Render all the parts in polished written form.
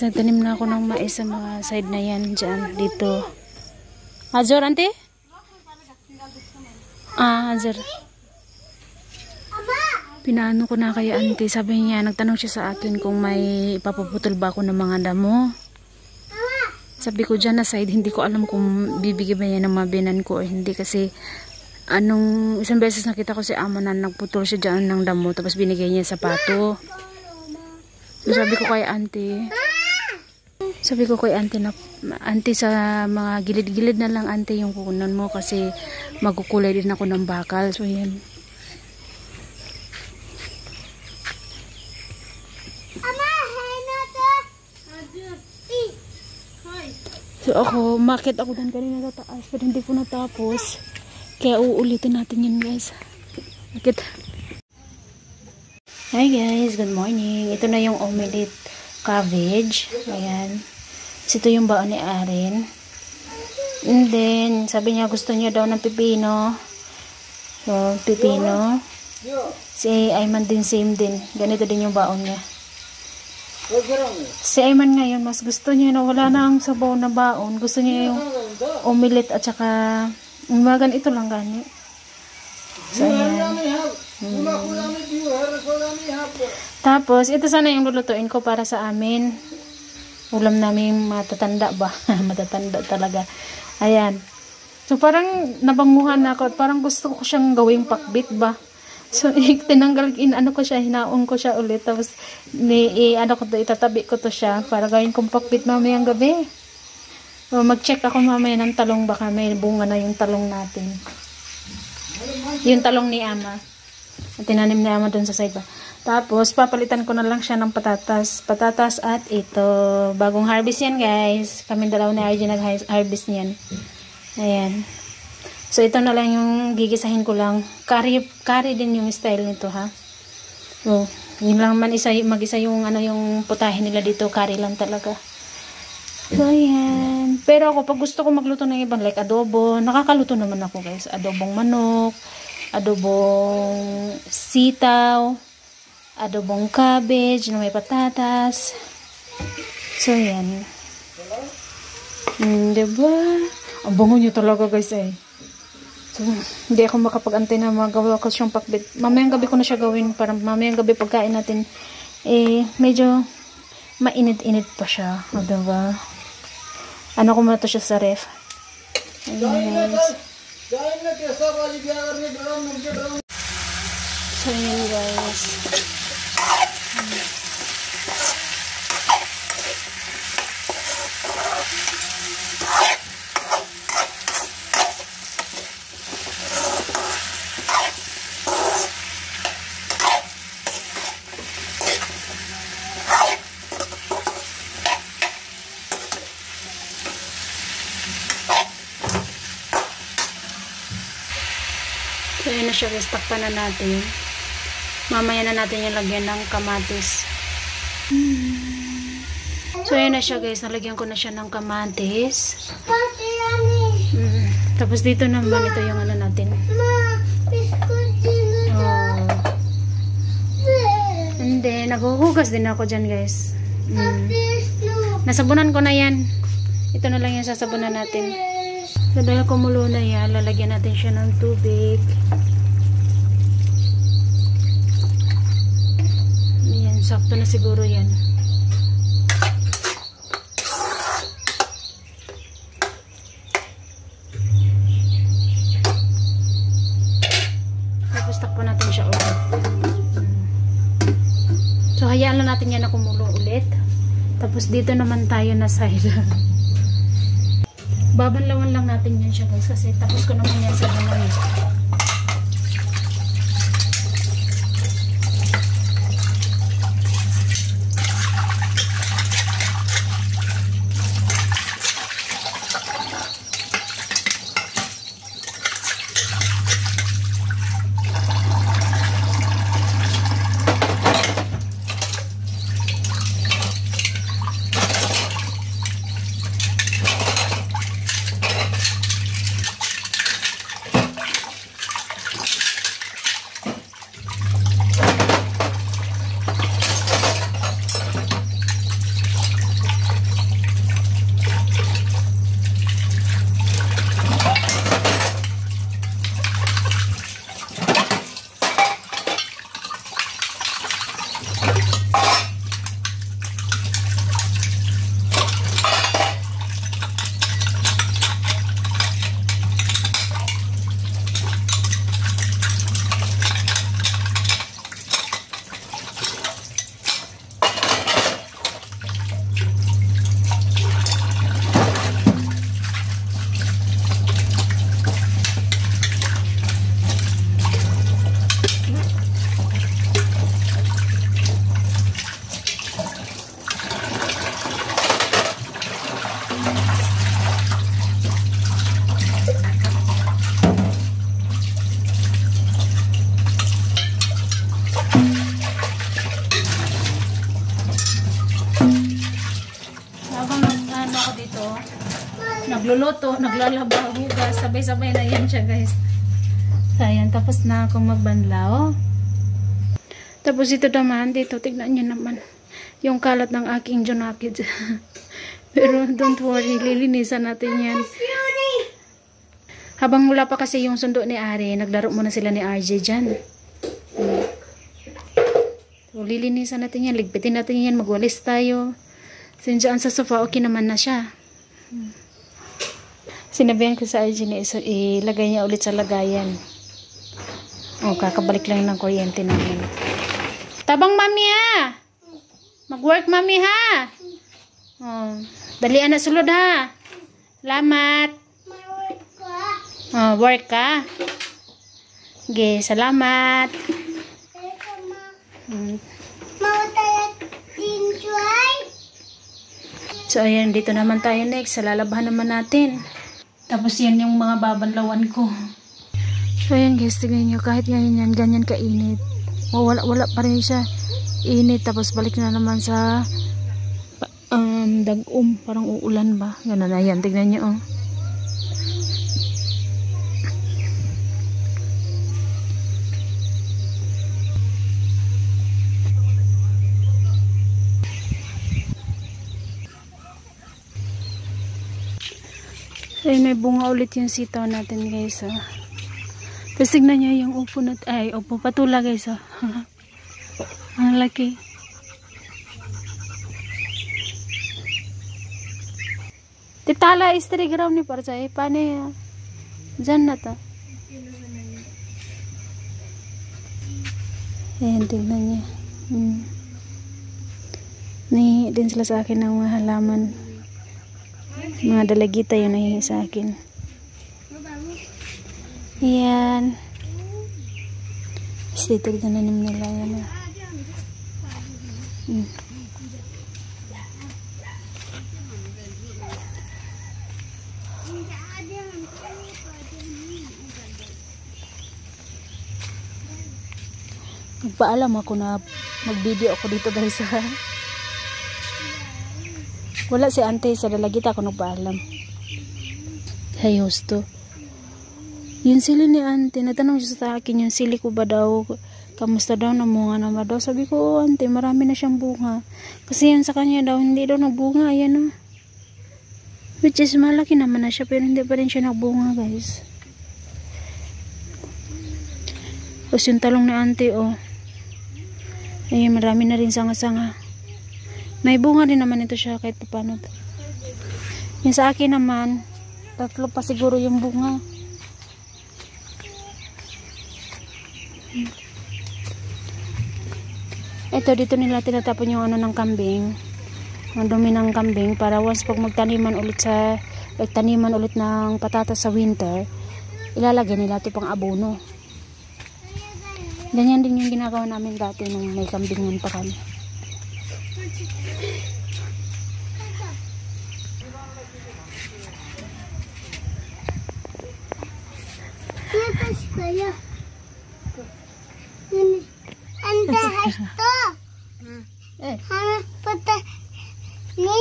guys, nagtanim na ako ng mais sa mga side na yan dyan, dito. Azor, ante? Azor. Pinaano ko na kay ante. Sabi niya, nagtanong siya sa akin kung may ipapuputol ba ako ng mga damo. Sabi ko dyan na side, hindi ko alam kung bibigyan ba niya ng mabinan ko o hindi. Kasi, isang beses nakita ko si amo na nagputol siya dyan ng damo. Tapos binigay niya sa pato. Sabi ko kay auntie, na auntie, sa mga gilid-gilid na lang auntie yung kukunan mo kasi magkukulay din ako ng bakal. So yan. So ako, market ako dun kanina sa taas pero hindi ko natapos. Kaya uulitin natin yan guys. Market. Hi guys, good morning. Ito na yung omelette cabbage. Ayan. Ito yung baon ni Aaron. And then, sabi niya gusto niya daw ng pipino. So, pipino. Si Ayman din, same din. Ganito din yung baon niya. Si Ayman ngayon, mas gusto niya na wala na ang sabaw na baon. Gusto niya yung omelette at saka umagan ito lang gani. So, ayan. Tapos, ito sana yung lulutuin ko para sa amin. Ulam namin matatanda ba? Matatanda talaga. Ayan. So, parang nabanguhan ako at parang gusto ko siyang gawing pakbit ba? So, tinanggal, ko siya, hinaon ko siya ulit. Tapos, itatabi ko to siya para gawin kong pakbit mamayang gabi. So, mag-check ako mamaya ng talong, baka may bunga na yung talong natin. Yung talong ni Ama. Tinanim ni Ama dun sa side ba. Tapos, papalitan ko na lang siya ng patatas. Patatas at ito. Bagong harvest yan, guys. Kami dalaw na RJ nag-harvest niyan. Ayan. So, ito na lang yung gigisahin ko lang. Curry din yung style nito, ha. So, yun lang man mag-isa yung, yung putahe nila dito. Curry lang talaga. So, ayan. Pero ako, pag gusto ko magluto ng ibang, like adobo, nakakaluto naman ako, guys. Adobong manok, adobong sitaw, adobong cabbage na may patatas. So, yan. Diba? Ang bango nyo talaga, guys, eh. So, hindi ako makapag-antay na magawa ko siyang pakbit. Mamayang gabi ko na siya gawin. Para mamayang gabi pagkain natin, medyo mainit-init pa siya. O, diba? Ano ko muna to siya sa ref. Ayan, guys. So, yun guys. So, yun na siya guys. Takpan na natin. Mamaya na natin yung lagyan ng kamatis. So, yun na siya guys. Nalagyan ko na siya ng kamatis. Tapos dito naman, ito yung natin. Oh. And then, naghuhugas din ako dyan guys. Nasabunan ko na yan. Ito na lang yung sasabunan natin. So, dahil kumulo na yan, lalagyan natin siya ng tubig. Ayan, sakto na siguro yan. Tapos takpan natin siya ulit. So, hayaan lang natin yan na kumulo ulit. Tapos dito naman tayo na side. Babanlawan lang natin yan siya guys kasi tapos ko naman yan sa dalawa. nagluluto, naglalaba, hugas, sabay-sabay na yan siya guys. So, ayan, tapos na akong magbanlaw. Tapos ito naman, dito, tignan nyo naman. Yung kalat ng aking junakid. Pero don't worry, lilinisan natin yan. Habang wala pa kasi yung sundo ni Ari, naglaro muna sila ni RJ dyan. So, lilinisan natin yan, ligpitin natin yan, magwalis tayo. Since dyan sa sofa, okay naman na siya. Sinabihan ko sa RJ na ilagay niya ulit sa lagayan. O, kakabalik lang ng kuryente namin. Tabang mami ha! Mag-work mami ha! O, dalian na sulod ha! Salamat! Work ka? Okay, salamat! So, ayan, dito naman tayo next. Sa lalabahan naman natin. Tapos yan yung mga babanlawan ko. So, ayan guys, tignan nyo. Kahit ngayon yan, ganyan kainit. Wala pa rin siya. Init. Tapos balik na naman sa dag-um. Parang uulan ba? Ganun na yan. Tignan nyo, oh. Ayun, may bunga ulit yung sitaw natin guys, oh. Tapos tignan nyo yung upo natin. Ay, upo patula guys, oh. Ang laki. Titala istri ground ni parcay. Paano ya? Diyan na to. Ayan, tignan nyo. Nahihi din sila sa akin ng mga halaman. Mga dalagita yun nahihi sa akin. Ayan. Tapos dito tinanim nila yan. Nagpaalam ako na mag-video ako dito guys. Wala si ante sa dalagita ako nagpaalam. Hey hosto. Yung sili ni ante, natanong siya sa akin yung sili ko ba daw, kamusta daw, namunga na ba daw. Sabi ko, oh, ante, marami na siyang bunga. Kasi yun sa kanya daw, hindi daw nagbunga. Ayan o. Which is malaki naman na siya, pero hindi pa rin siya nagbunga guys. Tapos yung talong ni ante, oh. Ay, marami na rin sanga-sanga. May bunga din naman ito siya kahit paano. Yung sa akin naman, 3 pa siguro yung bunga. Ito, dito nila tinatapon yung ano ng kambing. Ang dumi ng kambing para once pag magtaniman ulit ng patatas sa winter, ilalagay nila ito pang abono. Ganyan din yung ginagawa namin dati nung may kambingan pa kami. Anda hasto. Hana pata ni.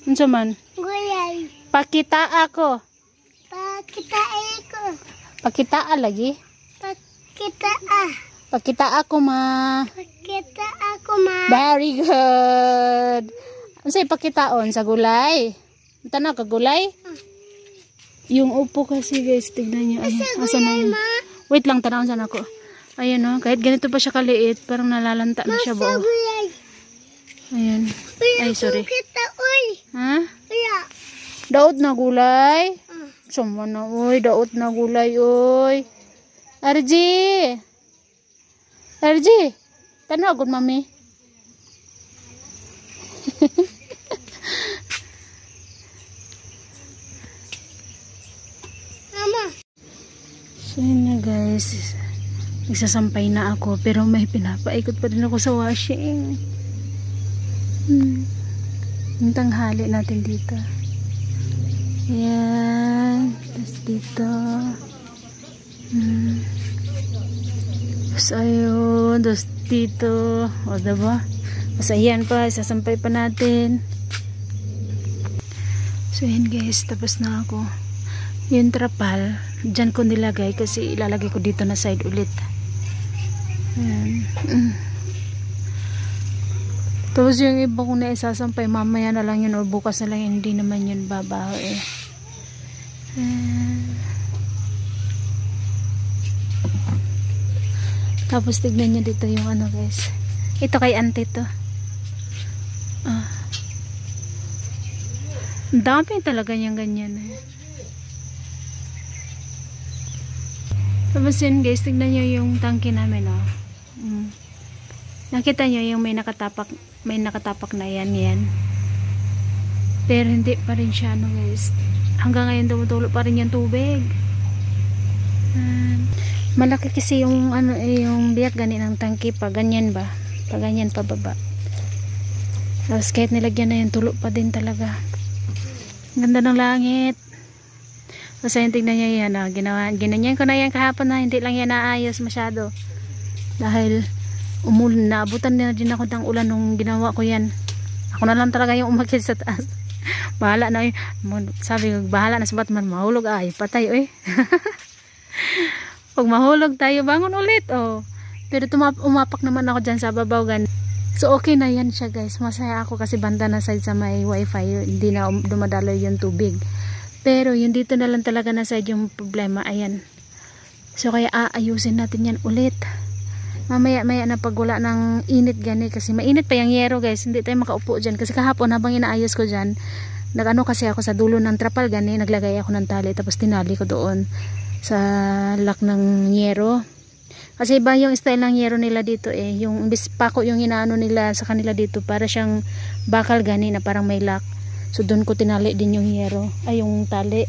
Unsa man? Gulay. Pakita ako. Pakita ako. Pakita lagi. Pakita Pakita ako ma. Pakita ako ma. Very good. Unsay pakitaon sa gulay? Tanaw ka gulay? Yung upo kasi guys, tignan niyo. Asa na yun? Wait lang, tanawin sana ako. Ayan o, kahit ganito pa siya kaliit, parang nalalanta na siya buo. Ayan. Ay, sorry. Ha? Daot na gulay? Sama na, uy. Daot na gulay, uy. RG! RG! Tanaw agad, mami. So yun na guys, nagsasampay na ako pero may pinapaikot pa din ako sa washing. Yung tanghali natin dito. Ayan, tapos dito. So, ayun. Tapos dito. O, diba? Mas ayan pa. Sasampay pa natin. So, ayan guys. Tapos na ako. Yung trapal. Diyan ko nilagay kasi ilalagay ko dito na side ulit. Ayan. Tapos yung iba kong naisasampay, mamaya na lang yun o bukas na lang yun, hindi naman yun babaho eh. Tapos tignan nyo dito yung ano guys. Ito kay auntie to. Dami talaga niyang ganyan eh. Tapos yun guys, tignan nyo yung tangke namin oh. Nakita nyo yung may nakatapak na yan. Pero hindi pa rin siya ano guys. Hanggang ngayon tumutulo pa rin yung tubig. Malaki kasi yung ano yung biyak gani ng tangke pa ganyan ba? Pa ganyan pa baba. Tapos kahit nilagyan na yung tulo pa din talaga. Ganda ng langit. Tapos ayun tignan nyo yan oh. Ginanyan ko na yan kahapon na hindi lang yan naayos masyado. Dahil umulan, naabutan na din ako ng ulan nung ginawa ko yan. Ako na lang talaga yung umakyat sa taas. Bahala na yun. Sabi ko, bahala na sa Batman. Mahulog ay, patay eh. Pag mahulog tayo, bangon ulit. Oh. Pero umapak naman ako dyan sa babaw. So okay na yan siya guys. Masaya ako kasi banda na side sa may wifi. Hindi na dumadaloy yung tubig. Pero yung dito na lang talaga na side yung problema. Ayan. So kaya aayusin natin yan ulit. Mamaya na pag wala ng init gani kasi mainit pa yung yero guys, hindi tayo makaupo dyan kasi kahapon habang inaayos ko dyan nagano kasi ako sa dulo ng trapal gani, naglagay ako ng tali tapos tinali ko doon sa lock ng yero kasi iba yung style ng yero nila dito eh, yung imbis pako yung inaano nila sa kanila dito para siyang bakal gani na parang may lock, so doon ko tinali din yung yero, ay yung tali.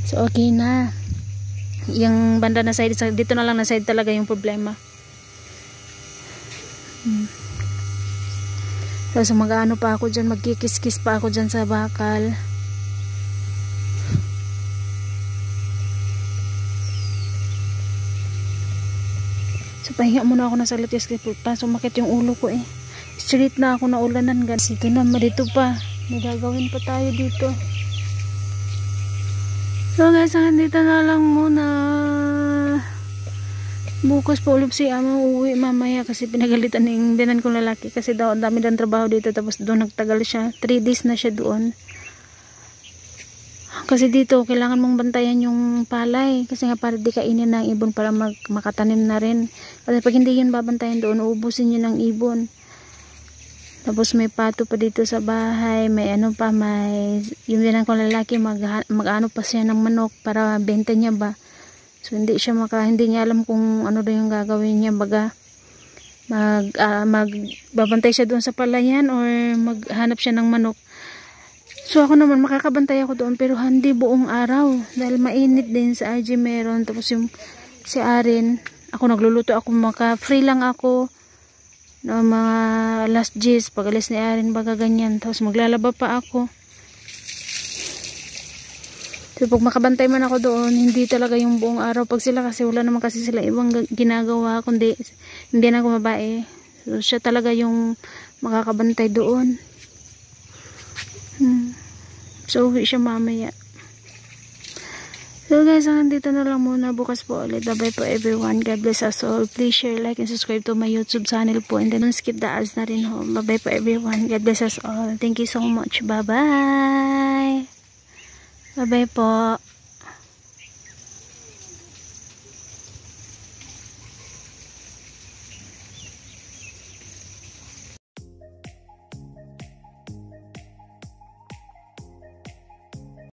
So okay na yung banda na side, dito na lang na side talaga yung problema. Tapos mag-ano pa ako dyan, magkikis-kis pa ako dyan sa bakal. So pahinga muna ako na sa litis kasi sumakit yung ulo ko eh. Straight na ako na ulanan guys. Ito na, dito pa may gagawin pa tayo dito. So guys, dito na lang muna. Bukas pa ulit si ama uuwi mamaya kasi pinagalitan ng binan kong lalaki kasi daw dami ng trabaho dito tapos doon nagtagal siya. 3 days na siya doon. Kasi dito kailangan mong bantayan yung palay kasi nga para di kainin ng ibon para makatanim na rin. Kasi pag hindi yun babantayan doon, uubusin yun ng ibon. Tapos may pato pa dito sa bahay, may ano pa, may yung binan kong lalaki mag-ano pa siya ng manok para benta niya ba. So hindi niya alam kung ano daw yung gagawin niya, baga magbabantay siya doon sa palayan or maghanap siya ng manok. So ako naman makakabantay ako doon pero hindi buong araw dahil mainit din sa RG meron. Tapos yung si Arin, ako nagluluto ako, free lang ako no, mga last G's pag alis ni Arin baga ganyan, tapos maglalaba pa ako. So pag makabantay man ako doon, hindi talaga yung buong araw pag sila kasi wala naman kasi sila ibang ginagawa kundi hindi na ako babae. So siya talaga yung makakabantay doon. So uwi siya mamaya. So guys, dito na lang muna, bukas po ulit. Bye po everyone. God bless us all. Please share, like, and subscribe to my YouTube channel po. And then don't skip the ads na rin ho. Bye po everyone. God bless us all. Thank you so much. Bye bye. Bye bye po.